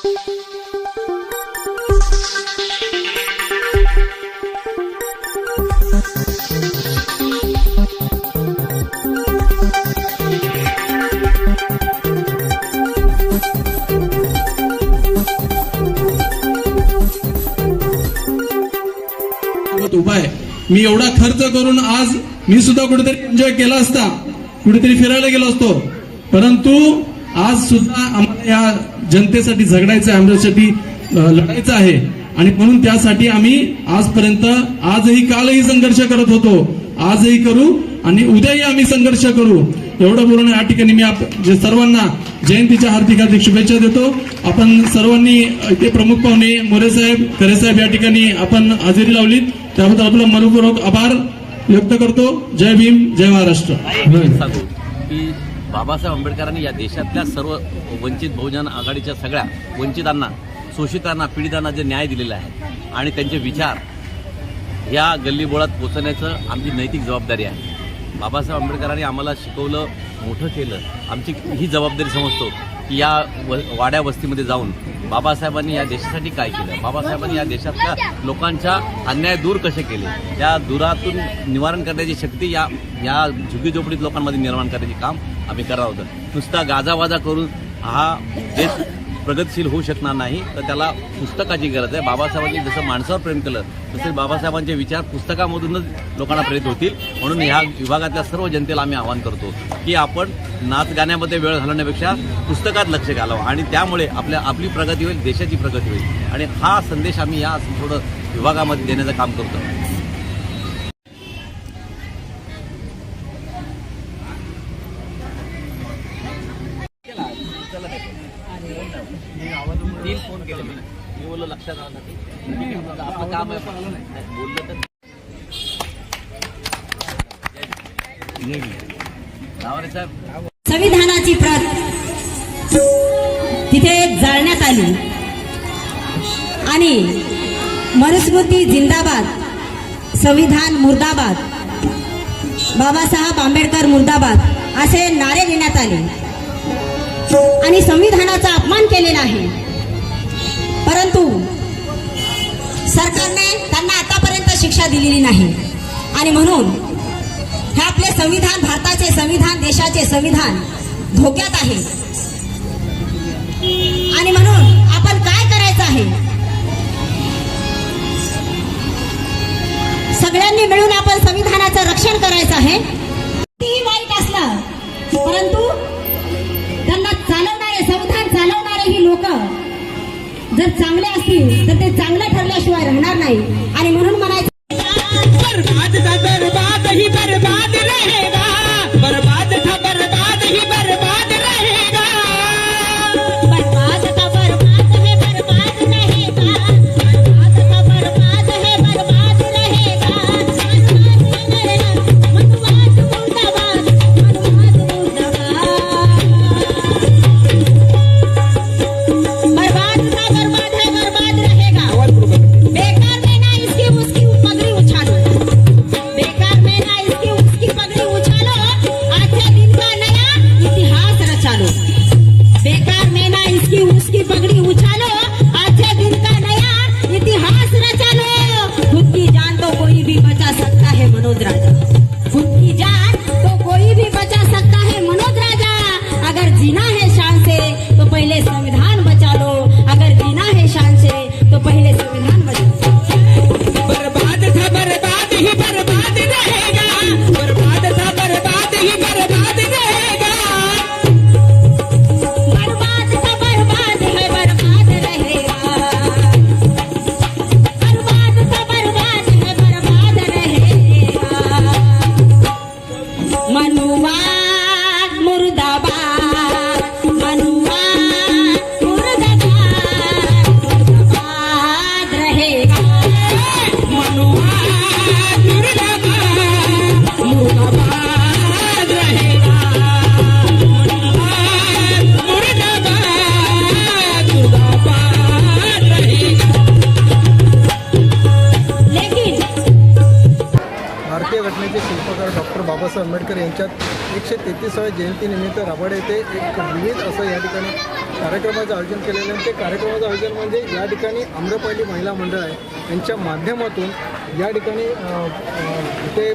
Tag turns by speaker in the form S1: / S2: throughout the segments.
S1: उभा आहे। मी एवढा खर्च करून आज मी सुद्धा कुठेतरी एन्जॉय केला असता, कुठेतरी फिरायला गेलो असतो, परंतु आज सुद्धा आम्हाला या जनतेसाठी झगडायचं आहे, आमच्यासाठी लढायचं आहे आणि म्हणून त्यासाठी आम्ही आजपर्यंत आजही कालही संघर्ष करत होतो, आजही करू आणि उद्याही आम्ही संघर्ष करू। एवढं बोलून या ठिकाणी मी सर्वांना जयंतीच्या हार्दिक शुभेच्छा देतो। आपण सर्वांनी इथे प्रमुख पाहुणे मोरे साहेब, खरे साहेब या ठिकाणी आपण हजेरी लावलीत, त्याबद्दल आपला मनपूर्वक आभार व्यक्त करतो। जय भीम, जय महाराष्ट्र।
S2: की बाबासाहेब आंबेडकरांनी या देशातल्या सर्व वंचित बहुजन आघाडीच्या सगळ्या वंचितांना, शोषितांना, पीडितांना जे न्याय दिलेला आहे आणि त्यांचे विचार या गल्लीबोळात पोचवण्याचं आमची नैतिक जबाबदारी आहे। बाबासाहेब आंबेडकरांनी आम्हाला शिकवलं, मोठं केलं, आमची ही जबाबदारी समजतो की या वाड्या वस्तीमध्ये जाऊन बाबासाहेबांनी या देशासाठी काय केलं, बाबासाहेबांनी या देशातल्या लोकांच्या अन्याय दूर कसे केले, त्या दुरातून निवारण करण्याची शक्ती या झुगीझोपडीत लोकांमध्ये निर्माण करण्याचे काम आम्ही करत आहोत। नुसता गाजावाजा करून हा देश प्रगतशील होऊ शकणार नाही, तर त्याला पुस्तकाची गरज आहे। बाबासाहेबांनी जसं माणसावर प्रेम केलं तसे बाबासाहेबांचे विचार पुस्तकामधूनच लोकांना प्रेरित होतील। म्हणून ह्या विभागातल्या सर्व जनतेला आम्ही आवाहन करतो की आपण नाच गाण्यामध्ये वेळ घालवण्यापेक्षा पुस्तकात लक्ष घालावं आणि त्यामुळे आपली प्रगती होईल, देशाची प्रगती होईल आणि हा संदेश आम्ही या थोडं विभागामध्ये देण्याचं काम करतो। तीन फोन केले मी बोललो लक्षात आलं आपलं काम आहे, बोललं तर साहेब।
S3: संविधानाची प्रत तिथे जाळण्यात आली आणि मनुस्मृती जिंदाबाद, संविधान मुर्दाबाद, बाबासाहेब आंबेडकर मुर्दाबाद असे नारे देण्यात आले आणि संविधानाचा अपमान केलेला आहे। परंतु सरकारने त्यांना आतापर्यंत शिक्षा दिलेली नाही आणि म्हणून हे आपले संविधान, भारताचे संविधान, देशाचे संविधान धोक्यात आहे आणि म्हणून आपण काय करायचं आहे, सगळ्यांनी मिळून आपण संविधानाचं रक्षण करायचं आहे। कितीही वाईट असलं परंतु त्यांना चालवणारे, संविधान चालवणारे ही लोक जर चांगले असतील तर ते चांगलं ठरल्याशिवाय राहणार नाही आणि म्हणून म्हणायचं
S4: बर्बाद का बर्बाद ही बर्बाद रहेगा, बर्बाद का बर्बाद ही बर्बाद रहेगा,
S3: बर्बाद का बर्बाद है बर्बाद रहेगा, बर्बाद का बर्बाद है बर्बाद रहेगा, मनुवाद मुर्दाबाद, मनुवाद मुर्दाबाद, बर्बाद का बर्बाद है बर्बाद रहेगा। बेकार में ना इसकी उसकी पगड़ी उछालो, बेकार में ना इसकी उसकी पगड़ी उछालो, आज के दिन का नया इतिहास रचा लो, बेकार में ना इसकी उसकी पगड़ी उछालो, आज के दिन का नया इतिहास रचा लो। खुद की जान तो कोई भी बचा सकता है मनोज राजा, खुद की जान तो कोई भी बचा सकता है मनोज राजा। अगर जीना है शान से तो पहले संविधान बचा लो, अगर जीना है शान से तो पहले संविधान बचा लो।
S4: बर्बाद का बर्बाद ही बर्बाद रहेगा, बर्बाद का बर्बाद ही बर्बाद रहेगा,
S3: बर्बाद का बर्बाद है बर्बाद रहेगा, बर्बाद का बर्बाद है बर्बाद रहेगा, मनुवाद मुर्दाबाद, मनुवाद मुर्दाबाद, मुर्दाबाद रहेगा,
S4: मनुवाद मुर्दाबाद, मुर्दाबाद रहेगा, मुर्दाबाद, मुर्दाबाद रहेगा।
S3: लेकिन
S5: भारतीय घटनेचे शिल्पकार डॉक्टर बाबासाहेब आंबेडकर यांच्यात 133व्या जयंतीनिमित्त राबाड येथे एक विविध असं या ठिकाणी कार्यक्रमाचं आयोजन केलेलं आहे. ते कार्यक्रमाचं आयोजन म्हणजे या ठिकाणी आम्रपाली महिला मंडळ आहे यांच्या माध्यमातून या ठिकाणी ते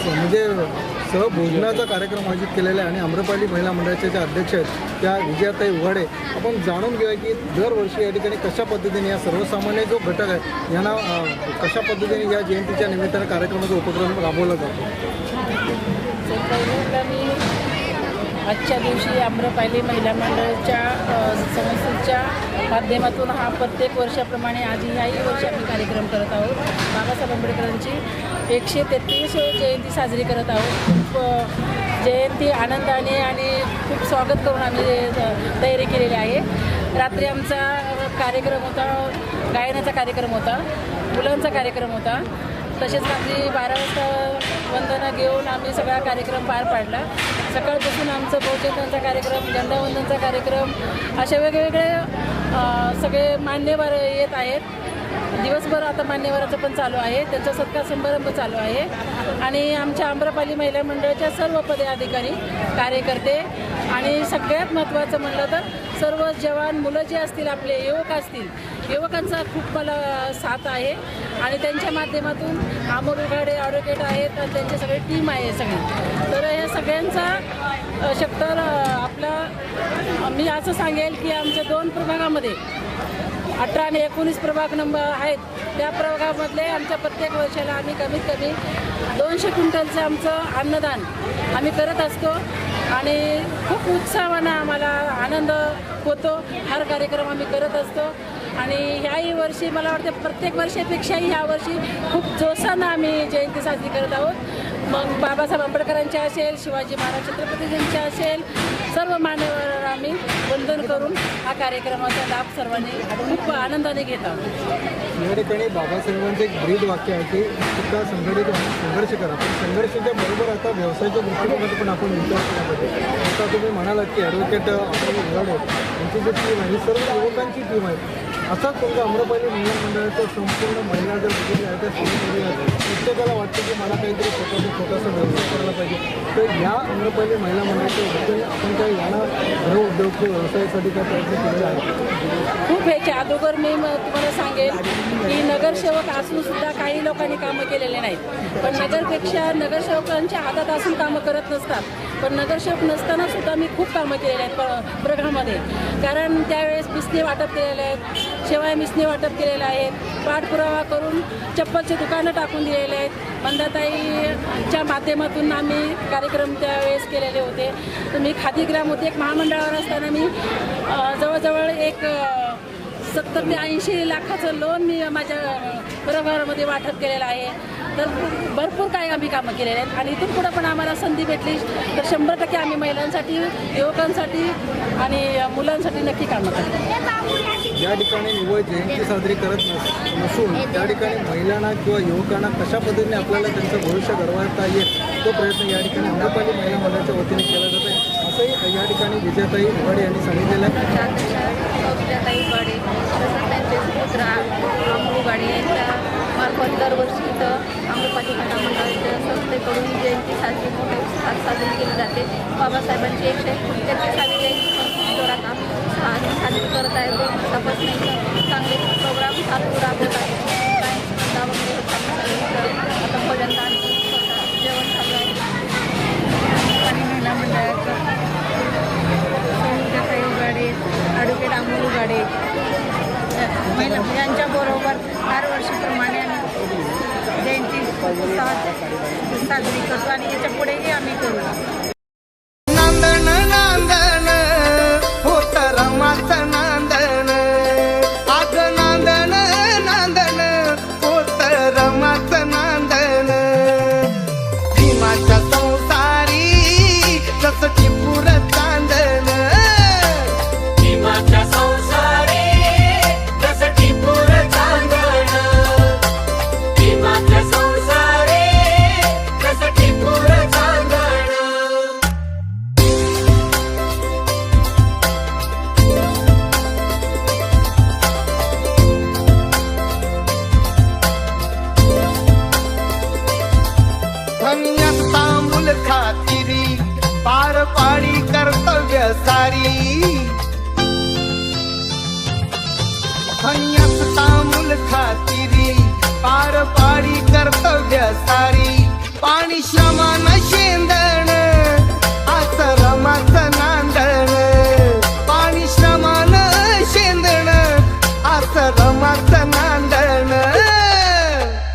S5: म्हणजे सहभोजनाचा कार्यक्रम आयोजित केलेला आहे आणि आम्रपाली महिला मंडळाच्या ज्या अध्यक्ष आहेत त्या विजयाताई उघाडे. आपण जाणून घेऊया की दरवर्षी या ठिकाणी कशा पद्धतीने या सर्वसामान्य जो घटक आहे यांना कशा पद्धतीने या जयंतीच्या निमित्तानं कार्यक्रमाचा उपक्रम राबवला जातो.
S6: पहिल्यांदा मी आजच्या दिवशी आम्रपाली महिला मंडळाच्या संस्थेच्या माध्यमातून हा प्रत्येक वर्षाप्रमाणे आजही ह्याही वर्षी आम्ही कार्यक्रम करत आहोत. बाबासाहेब आंबेडकरांची 133वी जयंती साजरी करत आहोत. खूप जयंती आनंदाने आणि खूप स्वागत करून आम्ही तयारी केलेली आहे. रात्री आमचा कार्यक्रम होता, गायनाचा कार्यक्रम होता, मुलांचा कार्यक्रम होता. तसेच रात्री 12 वाजता वंदना घेऊन आम्ही सगळा कार्यक्रम पार पाडला. सकाळपासून आमचं भोजनाचा कार्यक्रम, झेंडावंदनचा कार्यक्रम असे वेगवेगळे सगळे मान्यवर येत आहेत. दिवसभर आता मान्यवराचं पण चालू आहे, त्यांचा सत्कार समारंभ चालू आहे. आणि आमच्या आम्रपाली महिला मंडळाच्या सर्व पदाधिकारी, कार्यकर्ते आणि सगळ्यात महत्त्वाचं म्हणलं तर सर्व जवान मुलं जे असतील, आपले युवक असतील, युवकांचा खूप मला साथ आहे. आणि त्यांच्या माध्यमातून अमोल उघाडे ॲडव्होकेट आहेत आणि त्यांची सगळी टीम आहे सगळी. तर या सगळ्यांचा शक्तर आपला मी असं सांगेल की आमच्या 2 प्रभागामध्ये 18 आणि 19 प्रभाग नंबर आहेत. त्या प्रभागामधले आमच्या प्रत्येक वर्षाला आम्ही कमीत कमी 200 क्विंटलचं आमचं अन्नदान आम्ही करत असतो आणि खूप उत्साहानं आम्हाला आनंद होतो. हर कार्यक्रम आम्ही करत असतो आणि ह्याही वर्षी मला वाटतं प्रत्येक वर्षापेक्षाही ह्या वर्षी खूप जोशानं आम्ही जयंती साजरी करत आहोत. मग बाबासाहेब आंबेडकरांच्या असेल, शिवाजी महाराज छत्रपतीजींच्या असेल, सर्व मान्यवर आम्ही वंदन करून हा कार्यक्रमाचा लाभ सर्वांनी खूप आनंदाने घेत आहोत.
S5: या ठिकाणी बाबासाहेबांचं एक ब्रीद वाक्य आहे की सुद्धा संघटित संघर्ष करा. पण संघर्षाच्या बरोबर आता व्यवसायाच्या दृष्टिकोनातून पण आपण विचार केला पाहिजे. आता तुम्ही म्हणालात की ॲडव्होकेट अमोल उघाडे यांची जी टीम आहे ही सर्व युवकांची टीम आहे. असाच तुमच्या आम्रपाली महिला मंडळाचं संपूर्ण महिला जर बघितली आहे तर प्रत्येकाला वाटतं की मला काहीतरी छोटासा व्यवसाय करायला पाहिजे. तर या आम्रपाली महिला मंडळाच्या वतीने आपण काय यांना गृह उद्योग व्यवसायासाठी काय प्रयत्न केलेला आहे?
S6: खूप ह्याच्या अगोदर मी तुम्हाला सांगेल की नगरसेवक असून सुद्धा काही लोकांनी कामं केलेले नाहीत. पण नगरपेक्षा नगरसेवकांच्या हातात असून कामं करत नसतात. पण नगरसेवक नसताना सुद्धा मी खूप कामं केलेली आहेत प्रभागामध्ये. कारण त्यावेळेस मिसनी वाटप केलेले आहेत, शिवाय मिसनी वाटप केलेलं आहे, पाठपुरावा करून चप्पलचे दुकानं टाकून दिलेले आहेत. मंदाताईच्या माध्यमातून आम्ही कार्यक्रम त्यावेळेस केलेले होते. तर मी खादी ग्राम उद्योग महामंडळावर असताना मी जवळजवळ एक 70 ते 80 लाखाचं लोन मी माझ्या प्रभागामध्ये वाटप केलेलं आहे. तर भरपूर काही आम्ही कामं केलेले आहेत आणि इथून पुढं पण आम्हाला संधी भेटली तर 100% आम्ही महिलांसाठी, युवकांसाठी आणि मुलांसाठी नक्की कामं करतो.
S5: या ठिकाणी निवड जयंती साजरी करत नसून त्या ठिकाणी महिलांना किंवा युवकांना कशा पद्धतीने आपल्याला त्यांचं भविष्य घडवता येईल तो प्रयत्न या ठिकाणी आम्रपाली महिला मंडळाच्या वतीने केला जात आहे. असंही या ठिकाणी विजयाताई उघाडे यांनी सांगितलेलं आहे.
S7: विजयाताई उघाडे तसंच त्यांचे पुत्र अमोल उघाडे यांच्या मार्फत दरवर्षी इथं आम्रपाली महिला मंडळाच्या संस्थेकडून जयंती साजरी मोठ्या उत्साहात साजरी केली जाते. बाबासाहेबांची 133वी जयंती जोरात आम्ही उत्साहाने साजरी करत आहे. 2 दिवसापासून चांगले प्रोग्राम चालू राबवत आहे. आता भजनदान जेवण चालू आहे. महिला मंडळाचं विजयाताई उघाडे, ॲडव्होकेट अमोल उघाडे यांच्याबरोबर दरवर्षीप्रमाणे आम्ही जयंती उत्साहात साजरी करतो आणि याच्या पुढेही आम्ही करू.
S8: नांदण नांदण होत रमाचं नांदण, आज नांदण असता मूल खातिरी पार पाडी कर्तव्य सारी पाणी श्रमान शेंदण आश्रमाच नांदण पाणी श्रमान शेंदण आश्रमाच नांदण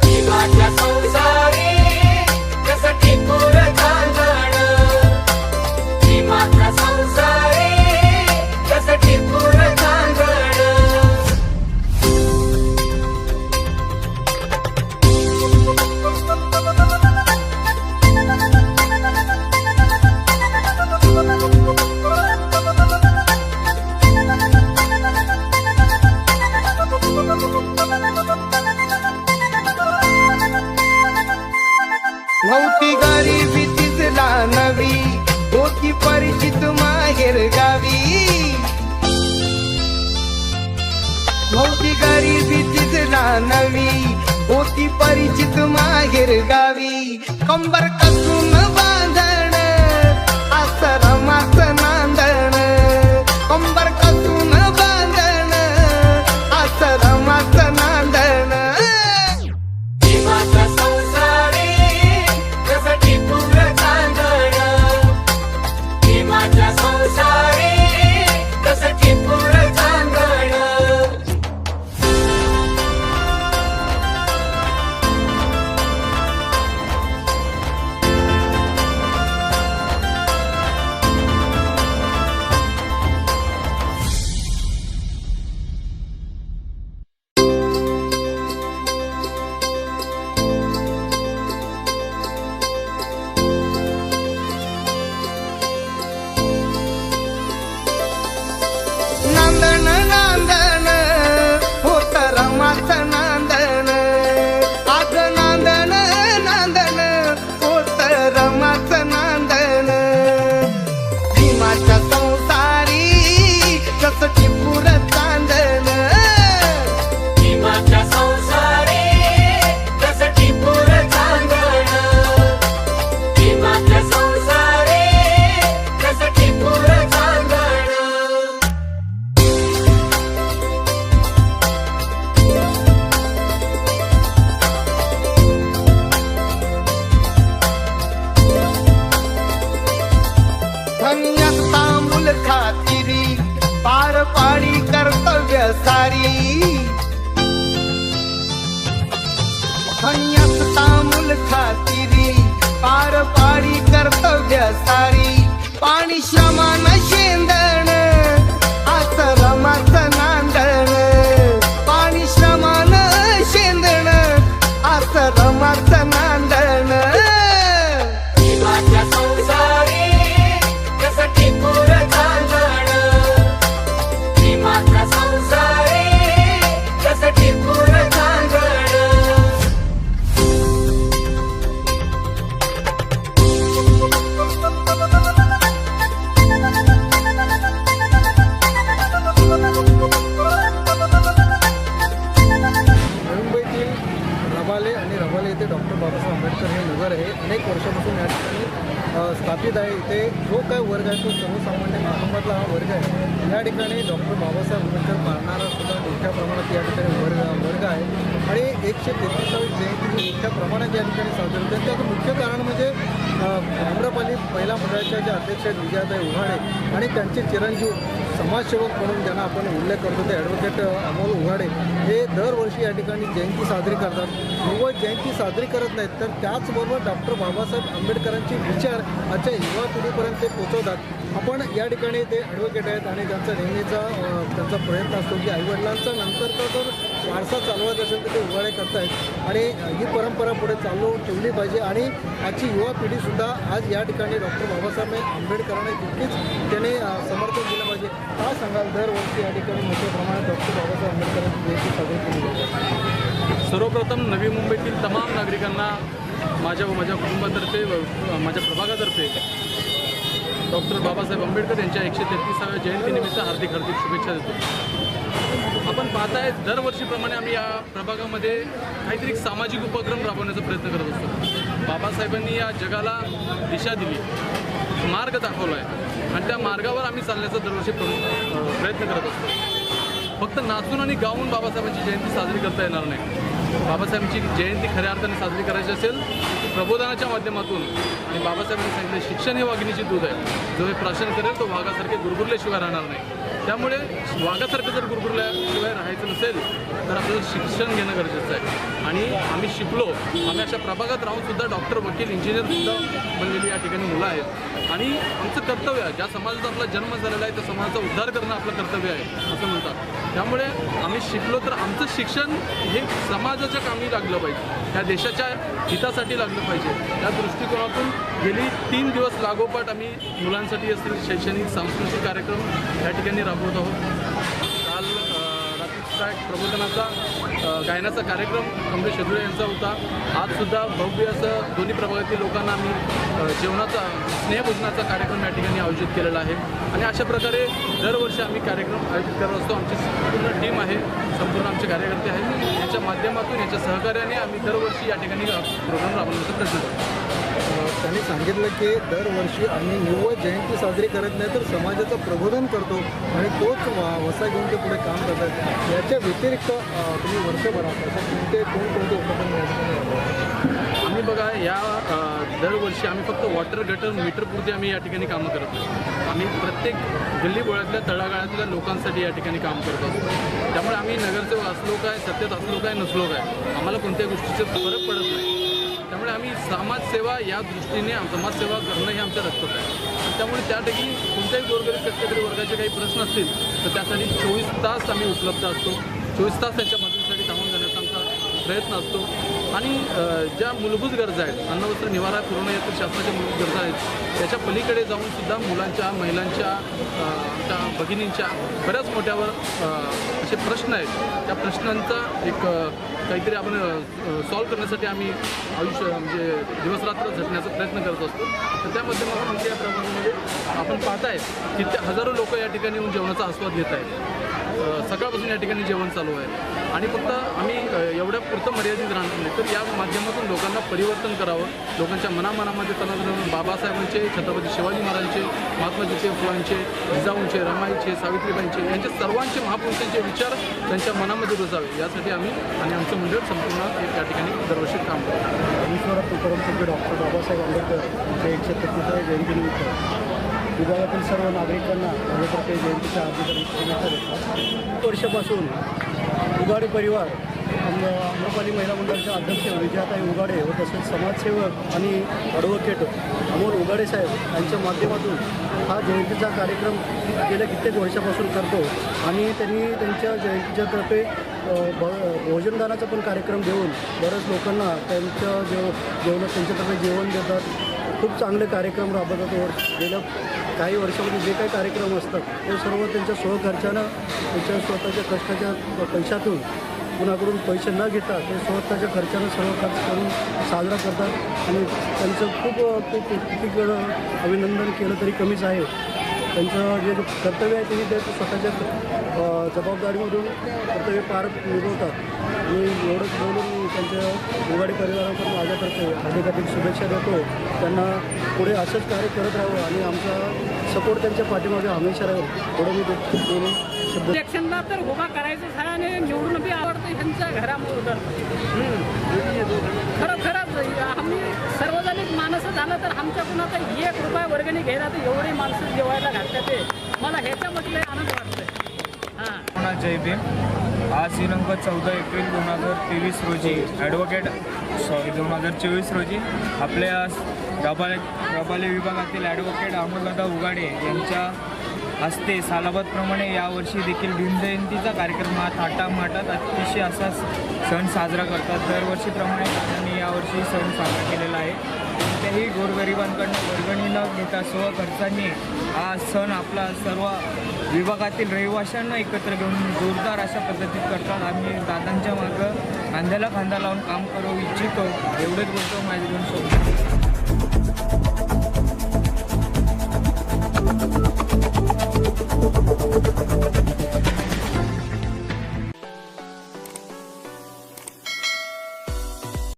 S8: जीवाच्या संसारी कसं टिपूर चांदण जीवाच्या संसारी कसं टिपूर चांदण नव्हती गरिबी तिथला नवी होती परिचित माहेर गावी नव्हती गरिबी तिथला नवी होती परिचित माहेर गावी कंबर कसून बांधण आश्रमाच नांदण कंबर कसून बांधण आश्रमाच नांदण जीवाचा संसारी कसं टिपूर चांदण जीवाच्या संसारी कसं टिपूर चांदण नांदण नांदण होत रमाचं नांदण आज नांदण नांदण होत रमाचं नांदण भीमाच्या संसारी कसं टिपूर चांदण भीमाच्या संसारी कसं टिपूर चांदण भीमाच्या संसारी कसं टिपूर चांदण असता मूल खातिरी पार पाडी कर्तव्य सारी असता मूल खातिरी पार पाडी कर्तव्य सारी पाणी श्रमान शेंदण आश्रमाच नांदण पाणी श्रमान शेंदण आश्रमाच नांदण जीवाच्या संसारी कसं टिपूर चांदण जीवाच्या संसारी कसं टिपूर चांदण
S5: मुंबईतील रबाले आणि रबाले येथे डॉक्टर बाबासाहेब आंबेडकर हे नगर आहे अनेक वर्षापासून या ठिकाणी स्थापित आहे. इथे जो काय वर्ग आहे तो सर्वसामान्य कुटुंबातला हा वर्ग आहे. या ठिकाणी डॉक्टर बाबासाहेब आंबेडकर मानणारा सुद्धा मोठ्या प्रमाणात या ठिकाणी वर्ग आहे आणि 133वी जयंती मोठ्या प्रमाणात या ठिकाणी साजरी होते. त्याचं मुख्य कारण म्हणजे आम्रपाली महिला मंडळाच्या ज्या अध्यक्ष आहेत विजयाताई उघाडे आणि त्यांचे चिरंजीव समाजसेवक म्हणून ज्यांना आपण उल्लेख करतो ते ॲडव्होकेट अमोल उघाडे हे दरवर्षी या ठिकाणी जयंती साजरी करतात. केवळ जयंती साजरी करत नाहीत तर त्याचबरोबर डॉक्टर बाबासाहेब आंबेडकरांचे विचार आजच्या युवा पिढीपर्यंत ते पोचवतात. आपण या ठिकाणी ते ॲडव्होकेट आहेत आणि त्यांचा नेहमीचा त्यांचा प्रयत्न असतो की आईवडिलांचा नंतरचा जर वारसा चालवायचा असेल तर ते उघाडे करतायत आणि ही परंपरा पुढे चालू ठेवली पाहिजे आणि आजची युवा पिढीसुद्धा आज या ठिकाणी डॉक्टर बाबासाहेब आंबेडकरांना तितकीच त्याने समर्थन दिलं पाहिजे. काय सांगाल दरवर्षी या ठिकाणी मोठ्या प्रमाणात डॉक्टर बाबासाहेब आंबेडकरांची जयंती साजरी केली जाते?
S1: सर्वप्रथम नवी मुंबईतील तमाम नागरिकांना माझ्या व माझ्या कुटुंबातर्फे माझ्या प्रभागातर्फे डॉक्टर बाबासाहेब आंबेडकर यांच्या 133व्या जयंतीनिमित्त हार्दिक शुभेच्छा देतो. आपण पाहताय दरवर्षीप्रमाणे आम्ही या प्रभागामध्ये काहीतरी एक सामाजिक उपक्रम राबवण्याचा प्रयत्न करत असतो. बाबासाहेबांनी या जगाला दिशा दिली. मार्ग दाखवला आहे आणि त्या मार्गावर आम्ही चालण्याचा दरवर्षी प्रयत्न करत असतो. फक्त नाचून आणि गाऊन बाबासाहेबांची जयंती साजरी करता येणार नाही. बाबासाहेबांची जयंती खऱ्या अर्थाने साजरी करायची असेल प्रबोधनाच्या माध्यमातून. आणि बाबासाहेबांनी सांगितले शिक्षण हे वाघिणीची दूध आहे. जो हे प्राशन करेल तो वाघासारखे गुरगुरल्याशिवाय राहणार नाही. त्यामुळे वाघासारखं जर गुरगुरल्याशिवाय राहायचं नसेल तर आपल्याला शिक्षण घेणं गरजेचं आहे. आणि आम्ही शिकलो. आम्ही अशा प्रभागात राहून सुद्धा डॉक्टर, वकील, इंजिनियरसुद्धा बनलेली या ठिकाणी मुलं आहेत. आणि आमचं कर्तव्य आहे, ज्या समाजाचा आपला जन्म झालेला आहे त्या समाजाचा उद्धार करणं आपलं कर्तव्य आहे असं म्हणतात. त्यामुळे आम्ही शिकलो तर आमचं शिक्षण हे समाजाच्या कामी लागलं पाहिजे, त्या देशाच्या हितासाठी लागलं पाहिजे. त्या दृष्टिकोनातून गेली 3 दिवस लागोपाठ आम्ही मुलांसाठी असतील शैक्षणिक सांस्कृतिक कार्यक्रम या ठिकाणी राबवत आहोत. काल रात्रीचा एक प्रबोधनाचा गायनाचा कार्यक्रम कमलेश शेजुळे यांचा होता. आजसुद्धा भव्य असं दोन्ही प्रभागातील लोकांना आम्ही जेवणाचा स्नेहभोजनाचा कार्यक्रम या ठिकाणी आयोजित केलेला आहे. आणि अशा प्रकारे दरवर्षी आम्ही कार्यक्रम आयोजित करत असतो. आमची संपूर्ण टीम आहे, संपूर्ण आमचे कार्यकर्ते आहेत. याच्या माध्यमातून याच्या सहकार्याने आम्ही दरवर्षी या ठिकाणी प्रोग्राम राबवण्याचा प्रयत्न करतो.
S5: त्यांनी सांगितलं की दरवर्षी आम्ही निव्वळ जयंती साजरी करत नाही तर समाजाचं प्रबोधन करतो आणि तोच वसा घेऊन ते पुढे काम करतात. याच्या व्यतिरिक्त तुम्ही वर्षभरात असे कोणकोणते उपक्रम या ठिकाणी राबवतात?
S1: आम्ही बघा या दरवर्षी आम्ही फक्त वॉटर गटर मीटरपुरती आम्ही या ठिकाणी कामं करत नाही. आम्ही प्रत्येक गल्लीबोळ्यातल्या तळागाळातल्या लोकांसाठी या ठिकाणी काम करत असतो. त्यामुळे आम्ही नगरसेवक असलो काय, सत्तेत असलो काय, नसलो काय, आम्हाला कोणत्याही गोष्टीचा फरक पडत नाही. त्यामुळे आम्ही समाजसेवा या दृष्टीने समाजसेवा करणं हे आमच्या रक्तात आहे. आणि त्यामुळे त्या ठिकाणी कोणत्याही गोरगरीब कष्टकरी वर्गाचे काही प्रश्न असतील तर त्यासाठी 24 तास आम्ही उपलब्ध असतो. 24 तास त्यांच्या मदतीसाठी धावून जाण्याचा आमचा प्रयत्न असतो. आणि ज्या मूलभूत गरजा आहेत, अन्न, वस्त्र, निवारा पुरवणं या तर शासनाच्या मूलभूत गरजा आहेत, त्याच्या पलीकडे जाऊन सुद्धा मुलांच्या, महिलांच्या, आमच्या भगिनींच्या बऱ्याच मोठ्यावर असे प्रश्न आहेत. त्या प्रश्नांचा एक काहीतरी आपण सॉल्व करण्यासाठी आम्ही आयुष्य म्हणजे दिवसरात्र झटण्याचा प्रयत्न करत असतो. तर त्या माध्यमातून आमच्या या प्रभागामध्ये आपण पाहताय की ते हजारो लोक या ठिकाणी येऊन जेवणाचा आस्वाद घेत आहेत. सकाळपासून या ठिकाणी जेवण चालू आहे. आणि फक्त आम्ही एवढ्या पुरतं मर्यादित राहणार नाही तर या माध्यमातून लोकांना परिवर्तन करावं. लोकांच्या मनामध्ये तणाव बाबासाहेबांचे, छत्रपती शिवाजी महाराजांचे, महात्मा ज्योतिबा फुलांचे, जिजाऊंचे, रमाईचे, सावित्रीबाईंचे यांचे सर्वांचे महापुरुषांचे विचार त्यांच्या मनामध्ये रुजावे यासाठी आम्ही आणि आमचं मंडळ संपूर्ण या ठिकाणी दरवर्षी काम करतो.
S5: ईश्वरात परमपूज्य डॉक्टर बाबासाहेब आंबेडकर यांच्या 136व्या जयंतीनिमित्त विभागातील सर्व नागरिकांना माझ्यातर्फे जयंतीच्या हार्दिक शुभेच्छा देतो. वर्षापासून उगाडे परिवार आम्रपाली महिला मंडळाच्या अध्यक्ष विजयाताई उगाडे व तसेच समाजसेवक आणि ॲडव्होकेट अमोल उगाडे साहेब यांच्या माध्यमातून हा जयंतीचा कार्यक्रम गेल्या कित्येक वर्षापासून करतो. आणि त्यांनी त्यांच्या जयंतीच्या तर्फे भोजनदानाचा पण कार्यक्रम देऊन बऱ्याच लोकांना त्यांच्यातर्फे जेवण देतात. खूप चांगले कार्यक्रम राबवतात. गेल्या काही वर्षामध्ये जे काही कार्यक्रम असतात ते सर्व त्यांच्या स्वखर्चानं, त्यांच्या स्वतःच्या कष्टाच्या पैशातून, कुणाकडून पैसे न घेता ते स्वतःच्या खर्चानं सर्व खर्च करून साजरा करतात. आणि त्यांचं खूप किती अभिनंदन केलं तरी कमीच आहे. त्यांचं जे कर्तव्य आहे ते स्वतःच्या जबाबदारीमधून कर्तव्य पार निभवतात. आणि एवढंच बोलून त्यांच्या उगाडी परिवाराकडून माझ्यातर्फे अधिकाधिक शुभेच्छा देतो. त्यांना पुढे असंच कार्य करत राहावं आणि आमचा सपोर्ट त्यांच्या पाठीमागे हमेशा राहील थोडं मी बोलून शब्द.
S6: इलेक्शनला तर उभा करायचं आहे आणि निवडून बी आवडतं ह्यांच्या घरामधून. खरंच आम्ही सार्वजनिक माणसं झालं तर आमच्या कुणाचा 1 रुपया वर्गणी घ्यायला तर एवढी माणसं जेवायला घालतात. ते मला ह्याच्यामधले आनंद वाटतंय. हां,
S9: जय भीम. आज दिनांक 14 एप्रिल 2023 रोजी 2024 रोजी आपल्या रबाले विभागातील ॲडव्होकेट अमोलदादा उगाडे यांच्या हस्ते सालाबादप्रमाणे यावर्षी देखील भीमजयंतीचा कार्यक्रम हा थाटामाटात अतिशय असा सण साजरा करतात. दरवर्षीप्रमाणे त्यांनी यावर्षी सण साजरा केलेला आहे. कोणत्याही गोरगरिबांकडून वर्गणी न घेता स्वखर्चाने हा सण आपला सर्व विभागातील रहिवाशांना एकत्र घेऊन जोरदार अशा पद्धतीत करतात. आम्ही दादांच्या मागं खांद्याला खांदा लावून काम करू इच्छितो. एवढेच बोलतो माझे 2 शब्द.